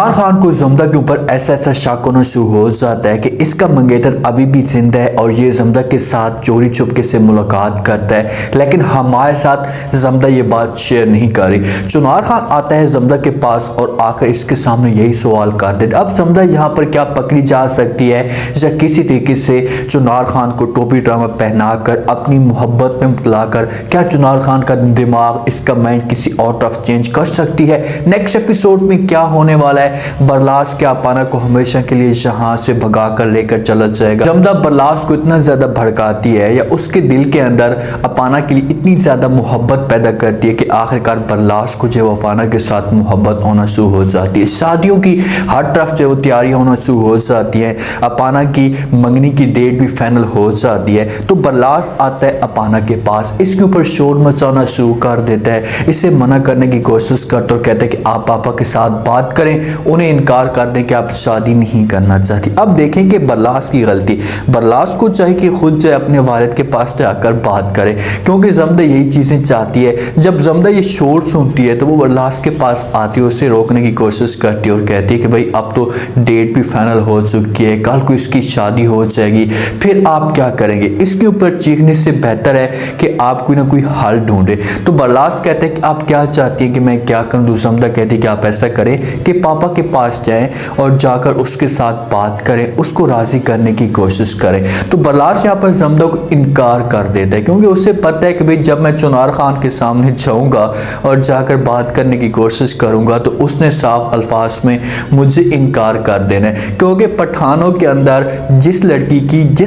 इमरान खान को जमदा के ऊपर ऐसा ऐसा शक होना शुरू हो जाता है कि इसका मंगेतर अभी भी जिंदा है और ये जमदा के साथ चोरी छुपके से मुलाकात करता है, लेकिन हमारे साथ जमदा ये बात शेयर नहीं कर रही। चुनार खान आता है जमदा के पास और आकर इसके सामने यही सवाल कर देता है। अब जमदा यहाँ पर क्या पकड़ी जा सकती है या किसी तरीके से चुनार खान को टोपी ड्रामा पहनाकर अपनी मोहब्बत में मुतलाकर क्या चुनार खान का दिमाग, इसका माइंड किसी और तरफ चेंज कर सकती है। नेक्स्ट एपिसोड में क्या होने वाला है। बरलास क्या अपाना को हमेशा के लिए यहाँ से भगा कर लेकर चला जाएगा। जमदा बरलास को इतना ज्यादा भड़काती है या उसके दिल के अंदर अपाना के लिए इतनी ज्यादा मोहब्बत पैदा करती है कि आखिरकार बरलास को जो अपाना के साथ मोहब्बत होना शुरू हो जाती है। शादियों की हर तरफ जो तैयारियां होना शुरू हो जाती है। अपाना की मंगनी की डेट भी फाइनल हो जाती है। तो बरलास आता है अपाना के पास, इसके ऊपर शोर मचाना शुरू कर देता है, इसे मना करने की कोशिश करता और कहता है कि आप पापा के साथ बात करें, उन्हें इनकार कर दें कि आप शादी नहीं करना चाहती। अब देखें कि बरलास की गलती, बरलास को चाहिए कि खुद जो अपने वालिद के पास जाकर बात करे, क्योंकि जमदा यही चीजें चाहती है। जब जमदा ये शोर सुनती है तो वो बरलास के पास आती है, उसे रोकने की कोशिश करती है और कहती है कि भाई अब तो डेट भी फाइनल हो चुकी है, कल को इसकी शादी हो जाएगी, फिर आप क्या करेंगे। इसके ऊपर चीखने से बेहतर है कि आप कोई ना कोई हल ढूंढे। तो बरलास कहते हैं कि आप क्या चाहती हैं कि मैं क्या करूं। जमदा कहती है कि आप ऐसा करें कि पापा के पास जाएं और जाकर उसके साथ बात करें, उसको राजी करने की कोशिश करें। तो बरलास यहाँ पर जमदा को इनकार कर देता है, क्योंकि उसे पता है कि भाई जब मैं चुनार खान के सामने जाऊंगा और जाकर बात करने की कोशिश करूंगा तो उसने साफ अल्फाज में मुझे इनकार कर देना है। क्योंकि पठानों के अंदर जिस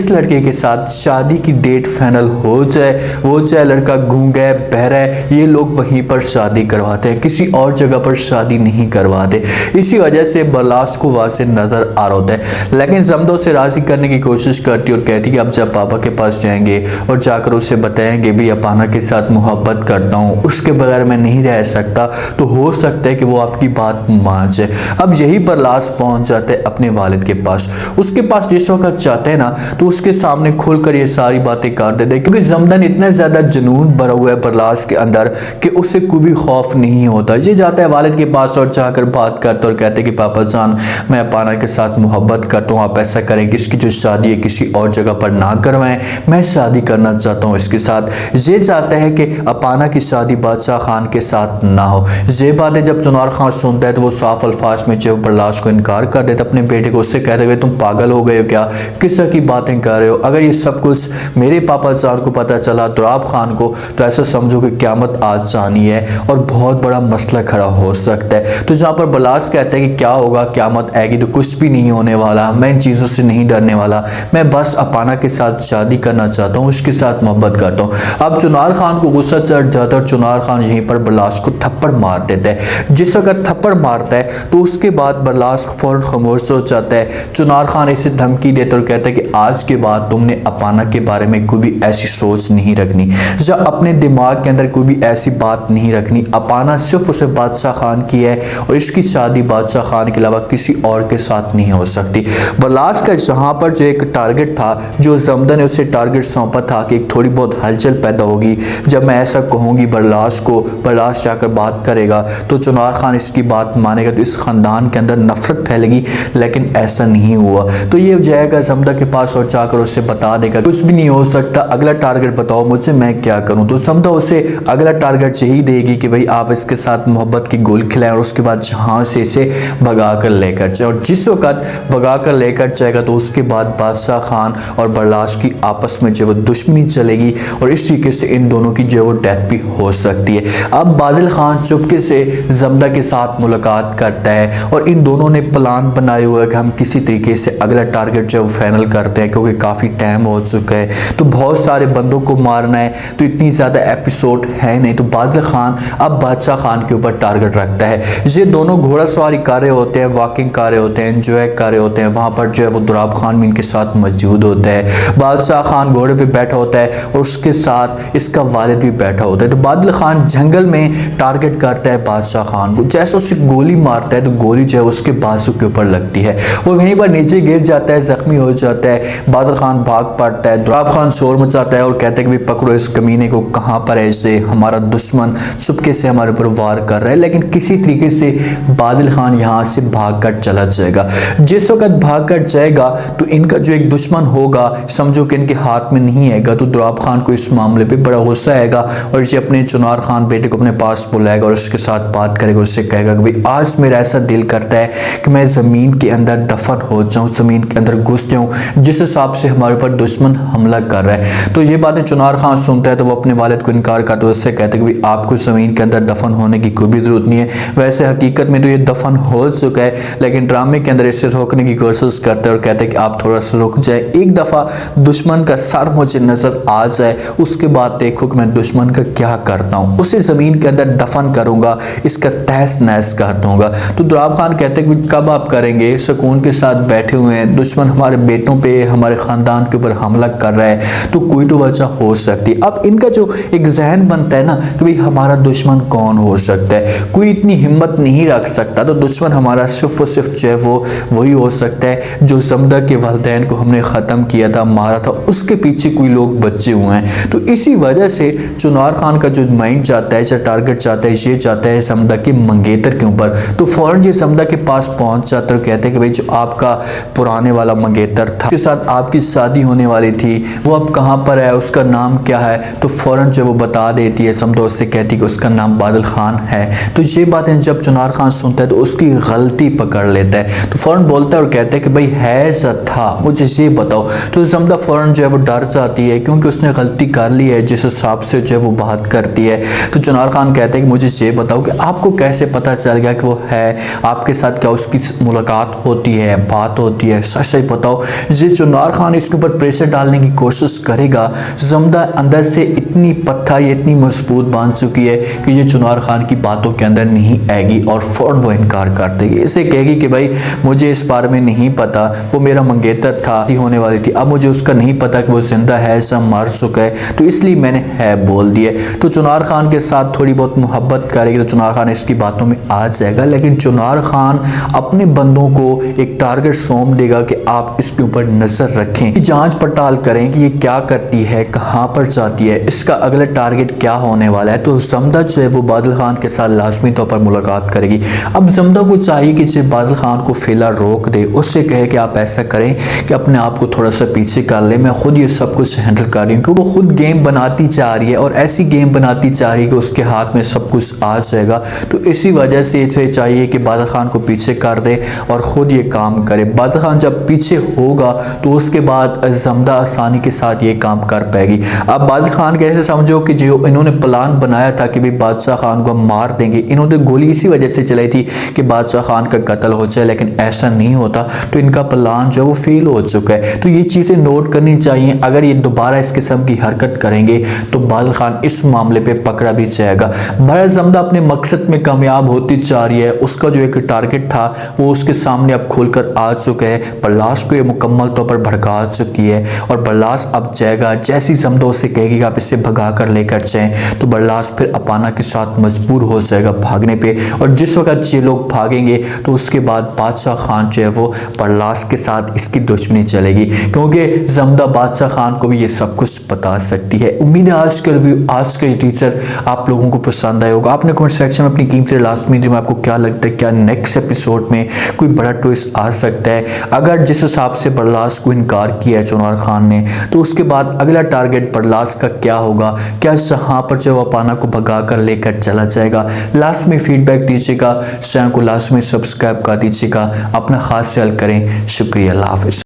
लड़के के साथ शादी की डेट फाइनल हो जाए, वो चाहे लड़का गूंगा है, बहरा है, ये लोग वहीं पर शादी करवाते हैं, किसी और जगह पर शादी नहीं करवाते। इसी वजह से बरलास को वहां से नजर आ रहा होता है। लेकिन जमदा उसे राजी करने की कोशिश करती है और कहती है कि अब जब पापा के पास जाएंगे और जाकर उसे बताएंगे भी अपाना के साथ मोहब्बत करता हूँ, उसके बगैर मैं नहीं रह सकता, तो हो सकता है कि वो आपकी बात मान जाए। अब यही बरलास पहुंच जाता है अपने वालिद के पास। उसके पास जिस वक्त चाहते हैं ना तो उसके सामने खुलकर ये सारी बातें कर देते हैं, क्योंकि जमदा ने इतना ज्यादा जुनून भरा हुआ है बरलास के अंदर कि उसे कोई भी खौफ नहीं होता। ये जाता है वालिद के पास और जाकर बात करता और कहते हैं कि पापा जान, मैं अपाना के साथ मोहब्बत करता हूँ, आप ऐसा करें कि इसकी जो शादी है किसी और जगह पर ना करवाएं, मैं शादी करना चाहता हूँ इसके साथ। ये चाहता है कि अपाना की शादी बादशाह खान के साथ ना हो। ये बातें जब चुनार खान सुनता है तो वो साफ अल्फाज में जो बरलास को इनकार कर देता अपने बेटे को। उससे कहते हुए तुम पागल हो गए हो क्या, किस तरह की बातें कर रहे हो, अगर ये सब कुछ मेरे पापा जान को पता चला दुराब खान को तो ऐसा समझो कि क़यामत आज जानी है और बहुत बड़ा मसला खड़ा हो सकता है। तो जहाँ पर बरलास कहता है कि क्या होगा, क़यामत आएगी तो कुछ भी नहीं होने वाला, मैं इन चीज़ों से नहीं डरने वाला, मैं बस अपाना के साथ शादी करना चाहता हूँ, उसके साथ मोहब्बत करता हूँ। अब चुनार खान को गुस्सा चढ़ जाता है और चुनार खान यहीं पर बरलास को थप्पड़ मार देता है। जिस वक्त थप्पड़ मारता है तो उसके बाद बरलास फौरन खामोश हो जाता है। चुनार खान इसे धमकी देता और कहता है कि आज के बाद तुमने अपाना के बारे में कोई भी ऐसी सोच नहीं रखनी या अपने दिमाग के अंदर कोई भी ऐसी बात नहीं रखनी। अपाना सिर्फ उसे बादशाह खान की है और इसकी शादी बादशाह खान के अलावा किसी और के साथ नहीं हो सकती। बरलास का जहाँ पर जो एक टारगेट था, जो जमदा ने उसे टारगेट सौंपा था कि थोड़ी बहुत हलचल पैदा होगी, जब मैं ऐसा कहूँगी बरलास को, बरलास जाकर बात करेगा तो चुनार खान इसकी बात मानेगा, तो इस खानदान के अंदर नफरत फैलेगी। लेकिन ऐसा नहीं हुआ। तो ये जाएगा जमदा के पास और जाकर उसे बता देगा कुछ भी नहीं हो सकता, अगला टारगेट बताओ मुझे, मैं क्या करूं। तो जमदा उसे अगला टारगेट यही देगी कि भाई आप इसके साथ मोहब्बत की गोल खिलाएं और उसके बाद जहां से इसे भगा कर लेकर जाए। और जिस वक्त भगा कर लेकर जाएगा तो उसके बाद बादशाह खान और बरलास की आपस में जो वो दुश्मनी चलेगी और इस तरीके से इन दोनों की जो वो डेथ भी हो सकती है। अब बादल खान चुपके से जमदा के साथ मुलाकात करता है और इन दोनों ने प्लान बनाए हुए कि हम किसी तरीके से अगला टारगेट जो है वो फाइनल करते हैं, क्योंकि काफ़ी टाइम हो चुका है, तो बहुत सारे बंदों को मारना है, तो इतनी ज़्यादा एपिसोड है नहीं। तो बादल खान अब बादशाह खान के ऊपर टारगेट रखता है। ये दोनों घोड़ा सवारी कर रहे होते हैं, वॉकिंग कर रहे होते हैं, एंजॉय कर रहे होते हैं। वहाँ पर जो है वो दुराब खान भी इनके साथ मौजूद होता है। बादशाह खान घोड़े पे बैठा होता है और उसके साथ इसका वालिद भी बैठा होता है। तो बादल खान जंगल में टारगेट करता है बादशाह खान को। जैसे उसे गोली मारता है तो गोली जो है उसके बाजू के ऊपर लगती है, वो वहीं पर नीचे गिर जाता है, जख्मी हो जाता है। बादल खान भाग पड़ता है, दुराब खान शोर मचाता है और कहता है कि भाई पकड़ो ढूंढो इस कमीने को कहाँ पर है, इसे हमारा दुश्मन चुपके से हमारे ऊपर वार कर रहा है। लेकिन किसी तरीके से बादल खान यहाँ से भागकर चला जाएगा। जिस वक्त भागकर जाएगा तो इनका जो एक दुश्मन होगा, समझो कि इनके हाथ में नहीं आएगा, तो दुराब खान को इस मामले पे बड़ा गुस्सा आएगा और इसे अपने चुनार खान बेटे को अपने पास बुलाएगा और उसके साथ बात करेगा। उससे कहेगा कि भाई आज मेरा ऐसा दिल करता है कि मैं ज़मीन के अंदर दफन हो जाऊं, ज़मीन के अंदर घुस जाऊं, जिस हिसाब से हमारे ऊपर दुश्मन हमला कर रहा है। तो ये बातें चुनार खान सुनता है तो वो अपने वालिद को इनकार करते हुए उससे कहते हैं कि भाई आपको ज़मीन के अंदर दफन होने की कोई भी ज़रूरत नहीं है। वैसे हकीकत में तो ये दफन हो चुका है, लेकिन ड्रामे के अंदर इसे रोकने की कोशिश करते हैं और कहते हैं कि आप थोड़ा सा रुक जाए, एक दफ़ा दुश्मन का सर मुझे नज़र आ जाए, उसके बाद देखो कि मैं दुश्मन का क्या करता हूँ, उसे ज़मीन के अंदर दफन करूँगा, इसका तहस नहस कर दूंगा। तो दुराब खान कहते हैं कि कब आप करेंगे, सुकून के साथ बैठे हुए हैं, दुश्मन हमारे बेटों पे, हमारे ख़ानदान के ऊपर हमला कर रहा है, तो कोई तो वजह हो सकती है। अब इनका जो एक जहन बनता है ना कि भाई हमारा दुश्मन कौन हो सकता है, कोई इतनी हिम्मत नहीं रख सकता, तो दुश्मन हमारा सिर्फ और सिर्फ जो है वो वही हो सकता है जो ज़मदा के वालिदैन को हमने ख़त्म किया था, मारा था, उसके पीछे कोई लोग बचे हुए हैं। तो इसी वजह से चुनार खान का जो माइंड जाता है, जो टारगेट जाता है, ये जाता है ज़मदा के मंगेतर के ऊपर। तो फ़ौरन ये ज़मदा के पास पहुंच जाता है और कहते हैं कि भाई जो आपका पुराने वाला मंगेतर था, उसके साथ आपकी शादी होने वाली थी, वो अब कहाँ पर है, उसका नाम क्या है। तो फ़ौरन जो वो बता देती है, ज़मदा उससे कहती है कि उसका नाम बादल खान है। तो ये बातें जब चुनार खान सुनता है तो उसकी गलती पकड़ लेता है, तो फ़ौरन बोलता है और कहता है कि भाई है था, मुझे ये बताओ। तो ज़मदा फ़ौरन जो है वो डर जाती है क्योंकि उसने गलती कर ली है, जिस हिसाब से जो है वो बात करती है। तो चुनार खान कहते हैं कि मुझे ये बताओ कि आपको कैसे पता चल गया कि वो है, आपके साथ क्या उसकी मुलाकात होती है, बात होती है, सच सच बताओ। ये चुनार खान इसके ऊपर प्रेशर डालने की कोशिश करेगा। ज़मदा अंदर से इतनी पत्थर, ये इतनी मजबूत बन चुकी है कि ये चुनार खान की बातों के अंदर नहीं आएगी और फ़ौरन वो इनकार कर देगी। इसे कहेगी कि भाई मुझे इस बारे में नहीं पता, वो मेरा मंगेतर था, होने वाली थी, अब मुझे उसका नहीं पता कि वो जिंदा है या मर चुका है, तो इसलिए मैंने है बोल दिया। तो चुनार खान के साथ थोड़ी बहुत मोहब्बत करेगी तो चुनार खान इसकी बातों में आ जाएगा, लेकिन चुनार खान अपने बंदों को एक टारगेट सौंप देगा कि आप इसके ऊपर नजर रखें, जांच पड़ताल करें कि ये क्या करती है, कहाँ पर जाती है, इसका अगला टारगेट क्या होने वाला है। तो ज़मदा जो है वो बादल खान के साथ लाजमी तौर पर मुलाकात करेगी। अब ज़मदा को चाहिए कि बादल खान को फिलहाल रोक दे, उससे कहे कि आप ऐसा करें कि अपने आप को थोड़ा सा पीछे कर ले, मैं खुद ये सब कुछ हैंडल कर रही हूँ। क्योंकि वो खुद गेम बनाती चाह रही है और ऐसी गेम बनाती चाह रही है कि उसके हाथ में सब कुछ आ जाएगा। तो इसी वजह से इसे चाहिए कि बादल खान को पीछे कर दे और ख़ुद ये काम करे। बादल खान जब पीछे होगा तो उसके बाद ज़मदा आसानी के साथ ये काम कर पाएगी। अब बादल खान कैसे समझो कि जो इन्होंने प्लान बनाया था कि भाई बादशाह खान को मार देंगे, इन्होंने गोली इसी वजह से चलाई थी कि बादशाह खान का कत्ल हो जाए, लेकिन ऐसा नहीं होता। तो इनका प्लान जो है वो फेल हो चुका है। तो ये चीज़ें नोट करनी चाहिए। अगर ये दोबारा इस किस्म की हरकत करेंगे तो बादल खान इस मामले पे पकड़ा भी जाएगा। बहर ज़मदा अपने मकसद में कामयाब होती जा रही है। उसका जो एक टारगेट था वो उसके सामने अब खुलकर आ चुका है। बर्लाश को ये मुकम्मल तौर पर भड़का चुकी है और बर्लाश अब जाएगा, जैसी ज़मदा उसे कहेगी कि आप इसे भगा कर लेकर जाएं, तो बर्लाश फिर अपाना के साथ मजबूर हो जाएगा भागने पे। और जिस वक्त ये लोग भागेंगे तो उसके बाद बादशाह खान जो है वो बर्लाश के साथ इसकी दुश्मनी चलेगी, क्योंकि ज़मदा बादशाह खान को भी ये सब कुछ बता सकती है। उम्मीद है आज का रिव्यू, आज का ये टीजर आप लोगों को पसंद आया होगा। आपने कमेंट सेक्शन में अपनी कीमती लास्ट में आपको क्या लगता है, क्या नेक्स्ट एपिसोड में कोई बड़ा ट्विस्ट आ सकता है। अगर जिस हिसाब से बर्लाश को इनकार किया है चुनार खान ने, तो उसके बाद अगला टारगेट बर्लाश का क्या होगा, क्या जहां पर जो अपाना को भगा कर लेकर चला जाएगा। लास्ट में फीडबैक दीजिएगा, चैनल को लास्ट में सब्सक्राइब कर दीजिएगा। अपना खास ख्याल करें। शुक्रिया, अल्लाह हाफिज़।